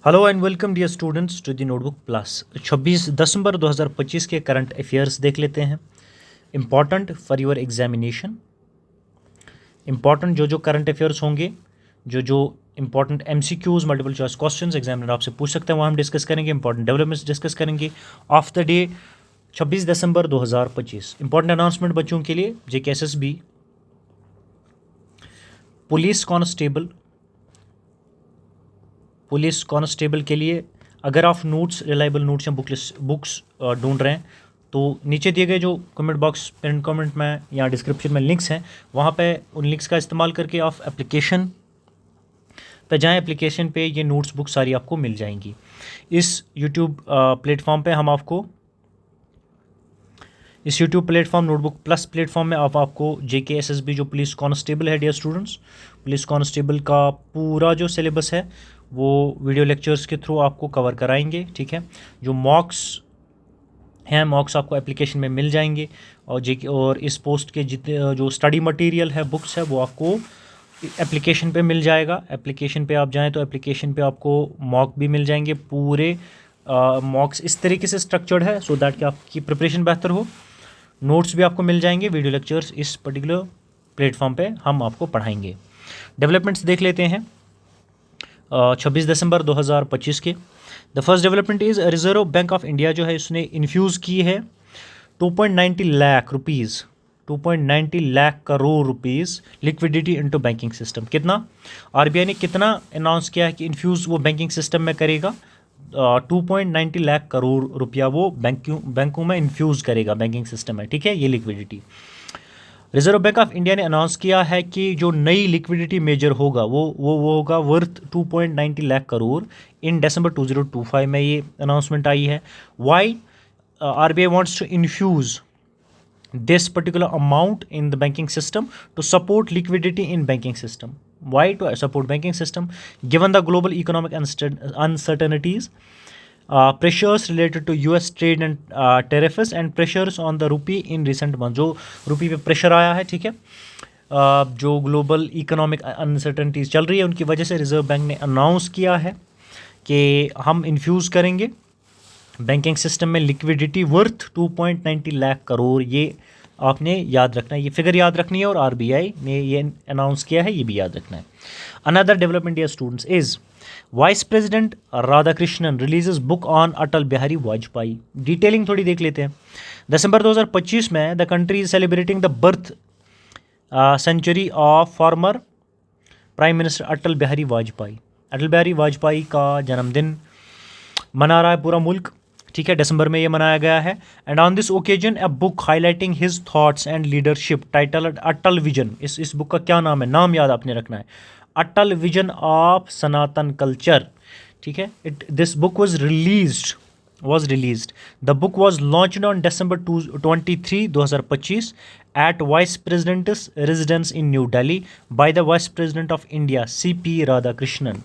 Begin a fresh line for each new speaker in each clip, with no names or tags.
Hello and welcome dear students to the notebook plus. 26 दिसंबर 2025 के current affairs देख लेते हैं। Important for your examination. Important जो current affairs होंगे, जो important MCQs multiple choice questions examiner आपसे पूछ सकते हैं, वो हम डिस्कस करेंगे। इंपॉर्टेंट डेवलपमेंट्स डिस्कस करेंगे of the day 26 December 2025। Important announcement बच्चों के लिए, JKSSB पुलिस कांस्टेबल के लिए अगर आप नोट्स, रिलायबल नोट्स या बुक्स ढूंढ रहे हैं तो नीचे दिए गए जो कमेंट बॉक्स, पिन कमेंट में या डिस्क्रिप्शन में लिंक्स हैं, वहाँ पे उन लिंक्स का इस्तेमाल करके आप एप्लीकेशन पे जाएं। एप्लीकेशन पे ये नोट्स बुक सारी आपको मिल जाएंगी। इस YouTube platform notebook plus platform में आपको JKSSB जो पुलिस कांस्टेबल है, डियर स्टूडेंट्स, पुलिस कांस्टेबल का पूरा जो सिलेबस है वो वीडियो लेक्चर्स के थ्रू आपको कवर कराएंगे। ठीक है, जो मॉक्स आपको एप्लीकेशन में मिल जाएंगे। और इस पोस्ट के जितने जो स्टडी मटेरियल है, बुक्स है, वो आपको एप्लीकेशन पे मिल जाएगा। एप्लीकेशन पे आप जाएं तो एप्लीकेशन पे आपको मॉक भी मिल जाएंगे। पूरे मॉक्स इस तरीके से स्ट्रक्चर्ड है सो दैट कि आपकी प्रिपरेशन बेहतर हो। नोट्स भी आपको मिल जाएंगे। वीडियो लेक्चर्स इस पर्टिकुलर प्लेटफॉर्म पे हम आपको पढ़ाएंगे। डेवलपमेंट्स देख लेते हैं 26 दिसंबर 2025 के। The first development is reserve bank of India जो है इसने इन्फ्यूज़ की है 2.90 lakh rupees 2.90 lakh crore rupees liquidity into banking system. कितना RBI ने कितना अनाउंस किया है कि इन्फ्यूज़ वो बैंकिंग सिस्टम में करेगा? 2.90 लाख करोड़ रुपया वो बैंकों में इन्फ्यूज़ करेगा बैंकिंग सिस्टम में। ठीक है, ये liquidity reserve bank of India ने अनाउंस किया है कि जो नई लिक्विडिटी मेजर होगा वो होगा worth 2.90 lakh crore in December 2025 में ये अनाउंसमेंट आई है। Why RBI wants to infuse this particular amount in the banking system to support liquidity in banking system. Why to support banking system? Given the global economic uncertainties, pressures related to US trade and tariffs and pressures on the rupee in recent months. जो रुपी पे pressure आया है, ठीक है, जो global economic uncertainties चल रही है उनकी वजह से रिजर्व बैंक ने अनाउंस किया है कि हम इन्फ्यूज़ करेंगे बैंकिंग सिस्टम में लिक्विडिटी वर्थ 2.90 लाख करोड़। ये आपने याद रखना है, ये फिगर याद रखनी है, और RBI ने ये अनाउंस किया है, ये भी याद रखना है। Another development dear students is vice president Radhakrishnan releases book on Atal Bihari Vajpayee. Detailing थोड़ी देख लेते हैं। दिसंबर 2025 में the country is celebrating the birth century of former prime minister Atal Bihari Vajpayee. Atal Bihari Vajpayee का जन्मदिन मना रहा है पूरा मुल्क। ठीक है, दिसंबर में ये मनाया गया है। And on this occasion a book highlighting his thoughts and leadership title Atal vision. इस बुक का क्या नाम है? नाम याद आपने रखना है, अटल विजन ऑफ सनातन कल्चर। ठीक है, this book was released. The book was launched on December 23, 2025 at Vice President's residence in New Delhi by the Vice President of India CP Radhakrishnan.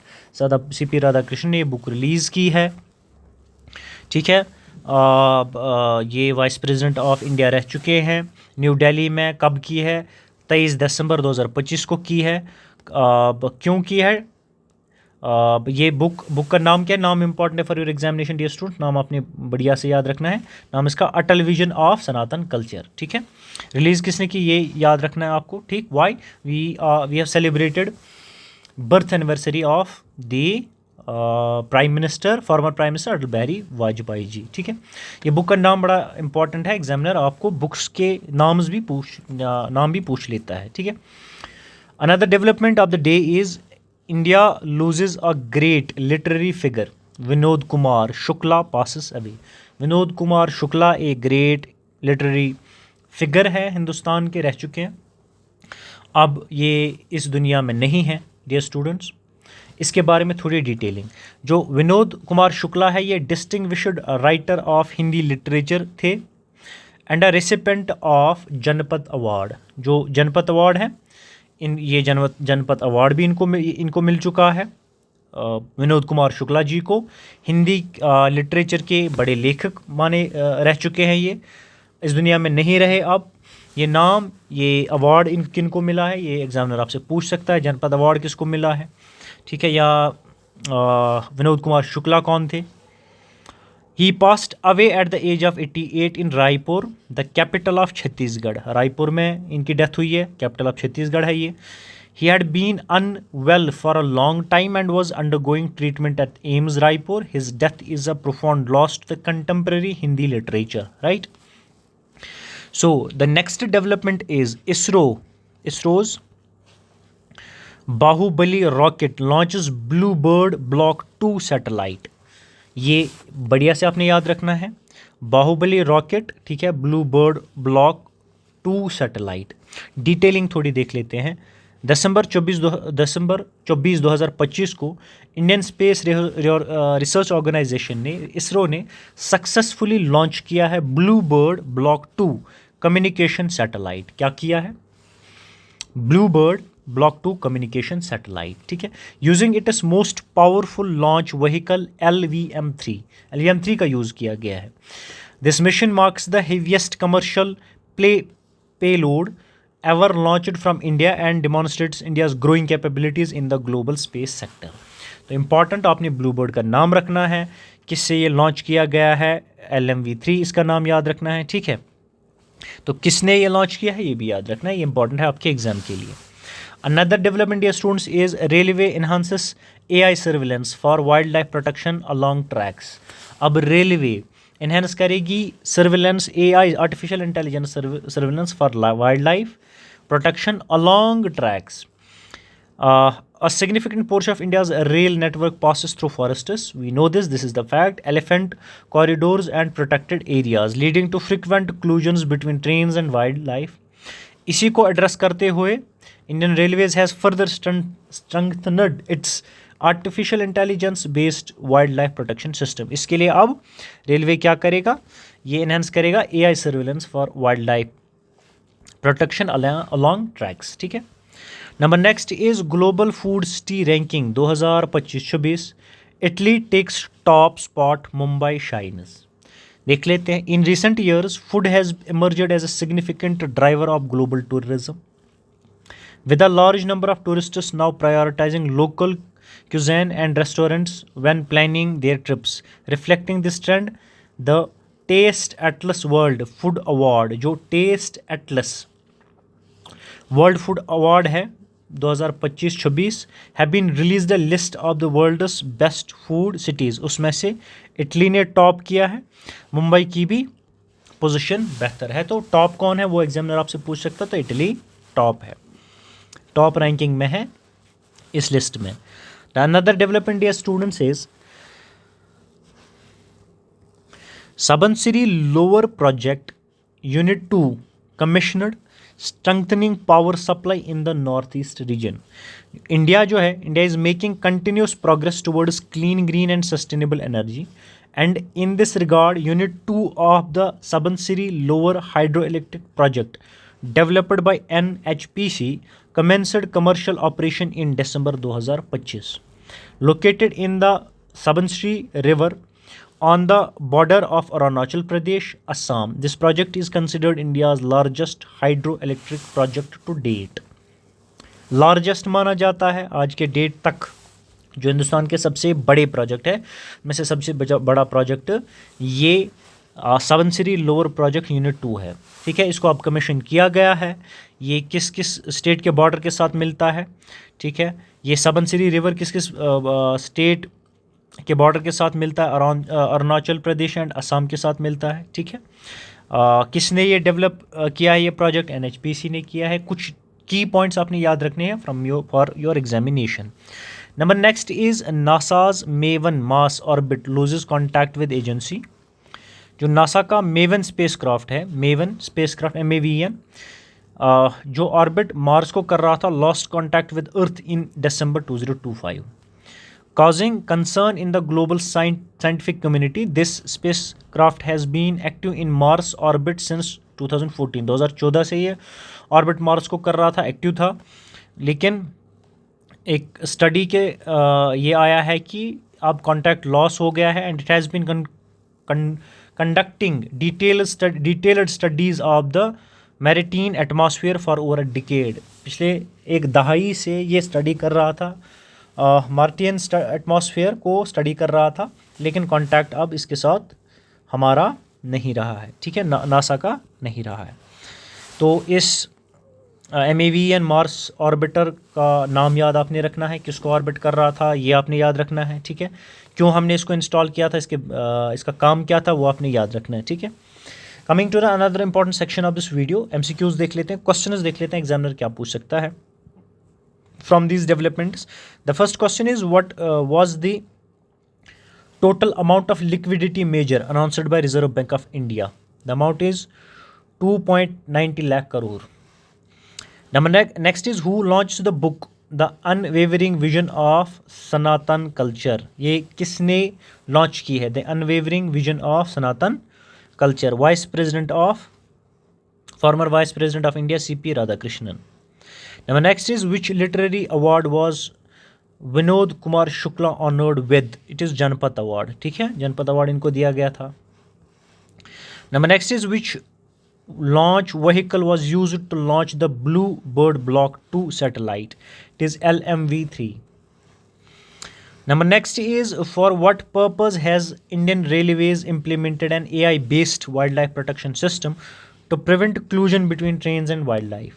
CP Radhakrishnan ने ये बुक रिलीज़ की है। ठीक है, ये vice president of India रह चुके हैं। न्यू दिल्ली में कब की है? 23 दिसंबर 2025 को की है। क्यों की है? ये बुक का नाम क्या है? नाम इंपॉर्टेंट है for your examination dear student. नाम आपने बढ़िया से याद रखना है। नाम इसका Atal vision of Sanatan culture. ठीक है, रिलीज़ किसने की ये याद रखना है आपको। ठीक, why we have celebrated birth anniversary of the former prime minister Atal Bihari Vajpayee ji. ठीक है, ये बुक का नाम बड़ा इंपॉर्टेंट है, एग्जामिनर आपको बुक्स के नाम भी पूछ लेता है। ठीक है, another development of the day is India loses a great literary figure. Vinod Kumar Shukla passes away. Vinod Kumar Shukla एक ग्रेट लिटरेरी फिगर है, हिंदुस्तान के, रह चुके हैं, अब ये इस दुनिया में नहीं है डियर स्टूडेंट्स। इसके बारे में थोड़ी डिटेलिंग। जो विनोद कुमार शुक्ला है ये distinguished writer of Hindi literature थे एंड अ रेसिपेंट ऑफ जनपद अवार्ड। जो जनपद अवार्ड है, ये जनपद अवार्ड भी इनको मिल चुका है। विनोद कुमार शुक्ला जी को हिंदी लिटरेचर के बड़े लेखक माने रह चुके हैं, ये इस दुनिया में नहीं रहे अब। ये अवार्ड किनको मिला है, ये एग्जामिनर आपसे पूछ सकता है। जनपद अवार्ड किसको मिला है, ठीक है, या विनोद कुमार शुक्ला कौन थे? He passed away at the age of 88 in Raipur, the capital of Chhattisgarh. Raipur में इनकी डेथ हुई है, कैपिटल ऑफ छत्तीसगढ़ है ये। He had been unwell for a long time and was undergoing treatment at AIIMS Raipur. His death is a profound loss to the contemporary Hindi literature, right? So the next development is ISRO's Bahubali rocket launches Bluebird Block 2 satellite. ये बढ़िया से आपने याद रखना है, Baahubali rocket, ठीक है, Bluebird block 2 satellite. Detailing थोड़ी देख लेते हैं। दिसंबर 24 2025 को इंडियन स्पेस रिसर्च ऑर्गेनाइजेशन ने, इसरो ने सक्सेसफुली लॉन्च किया है ब्लूबर्ड ब्लॉक 2 कम्युनिकेशन सैटेलाइट। क्या किया है? ब्लूबर्ड ब्लॉक 2 कम्युनिकेशन सैटेलाइट, ठीक है, using it is most powerful launch vehicle LVM-3 का यूज़ किया गया है। This mission marks the heaviest commercial payload ever launched from India and demonstrates India's growing capabilities in the global space sector. तो important आपने Bluebird का नाम रखना है, किससे ये लॉन्च किया गया है, LMV-3 इसका नाम याद रखना है, ठीक है। तो किसने ये लॉन्च किया है ये भी याद रखना है, ये इंपॉर्टेंट है आपके एग्जाम के लिए। Another development, dear students, is railway enhances AI surveillance for wildlife protection along tracks. अब रेलवे enhance करेगी surveillance AI artificial intelligence surveillance for wildlife protection along tracks. A significant portion of India's rail network passes through forests. We know this. This is the fact. Elephant corridors and protected areas, leading to frequent collisions between trains and wildlife. इसी को address करते हुए Indian Railways has further strengthened its artificial intelligence based wild life protection system. इसके लिए अब railway क्या करेगा? ये एनहेंस करेगा AI surveillance for wild life protection along tracks, ठीक है। Number next is global food city ranking 2025-26। Italy takes top spot, Mumbai shines. देख लेते हैं। In recent years food has emerged as a significant driver of global tourism, with a large number of tourists now prioritizing local cuisine and restaurants when planning their trips. Reflecting this trend, the Taste Atlas World Food Award, जो Taste Atlas World Food Award है 2025-26, have been released a list of the world's best food cities. उसमें से Italy ने top किया है, मुंबई की भी position बेहतर है। तो टॉप कौन है वो एग्जामिनर आपसे पूछ सकता है, तो इटली टॉप है, टॉप रैंकिंग में है इस लिस्ट में। Another development dear students is Subansiri lower project unit 2 commissioned, strengthening power supply in the north east region. India जो है, India is making continuous progress towards clean, green and sustainable energy, and in this regard unit 2 of the Subansiri lower hydroelectric project developed by NHPC commenced commercial operation in December 2025. Located in the Subansiri river on the border of Arunachal Pradesh, Assam, this project is considered India's largest hydroelectric project to date. Largest माना जाता है आज के date तक, जो हिंदुस्तान के सबसे बड़े प्रोजेक्ट है में से सबसे बड़ा प्रोजेक्ट ये सबनसिरी लोअर प्रोजेक्ट यूनिट 2 है, ठीक है। इसको अब कमीशन किया गया है। ये किस किस स्टेट के बॉर्डर के साथ मिलता है, ठीक है। ये सबनसिरी रिवर किस किस स्टेट के बॉर्डर के साथ मिलता है? अरुणाचल प्रदेश एंड असम के साथ मिलता है, ठीक है। किसने ये डेवलप किया है? ये प्रोजेक्ट NHPC ने किया है। कुछ की पॉइंट्स आपने याद रखने हैं for your examination. Number next is NASA's maven mass orbit loses contact with agency. जो नासा का मेवन स्पेस क्राफ्ट है, मेवन स्पेस क्राफ्ट MAVN, जो ऑर्बिट मार्स को कर रहा था, lost contact with earth in December 2025, causing concern in the global scientific community. This spacecraft has been active in Mars orbit since 2014. 2014 से ये orbit Mars को कर रहा था, एक्टिव था, लेकिन एक स्टडी के ये आया है कि अब कॉन्टैक्ट लॉस हो गया है and it has been conducting detailed studies of the maritime atmosphere for over a decade. पिछले एक दहाई से ये स्टडी कर रहा था मार्टियन एटमॉस्फेयर को स्टडी कर रहा था, लेकिन कांटेक्ट अब इसके साथ हमारा नहीं रहा है, ठीक है, नासा का नहीं रहा है। तो इस MAVEN मार्स ऑर्बिटर का नाम याद आपने रखना है, किसको ऑर्बिट कर रहा था ये आपने याद रखना है, ठीक है, क्यों हमने इसको इंस्टॉल किया था, इसका काम क्या था वो आपने याद रखना है, ठीक है। Coming to the another important section of this video, MCQs देख लेते हैं, क्वेश्चंस देख लेते हैं एग्जामिनर क्या पूछ सकता है from these developments. The first question is what was the total amount of liquidity measure announced by Reserve Bank of India? The amount is 2.90 lakh crore. Next is who launched the book The Unwavering Vision of Sanatan Culture? ये किसने launch की है? The Unwavering Vision of Sanatan Culture. Former Vice President of India CP Radhakrishnan. Next is which literary award was Vinod Kumar Shukla honoured with? It is Janpath award, ठीक है, Janpath award इनको दिया गया था। Number next is which launch vehicle was used to launch the blue bird block 2 satellite? It is LMV-3। Number next is for what purpose has Indian railways implemented an AI based wild life protection system to prevent collision between trains and wild life?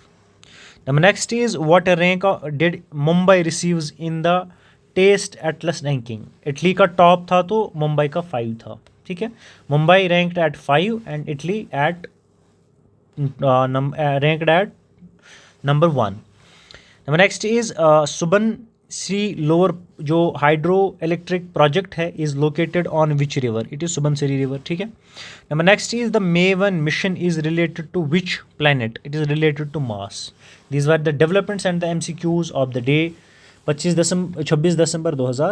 Number next is what rank did Mumbai receives in the Taste Atlas ranking? Italy का top था तो मुंबई का 5 था, ठीक है, Mumbai ranked at 5 एंड Italy at ranked at number 1। Number next is Subansiri lower जो hydro electric project है is located on which river? It is Subansiri river, ठीक है। Number next is the May-1 mission is related to which planet? It is related to Mars. These were the developments and the MCQs of the day 26 December 2023।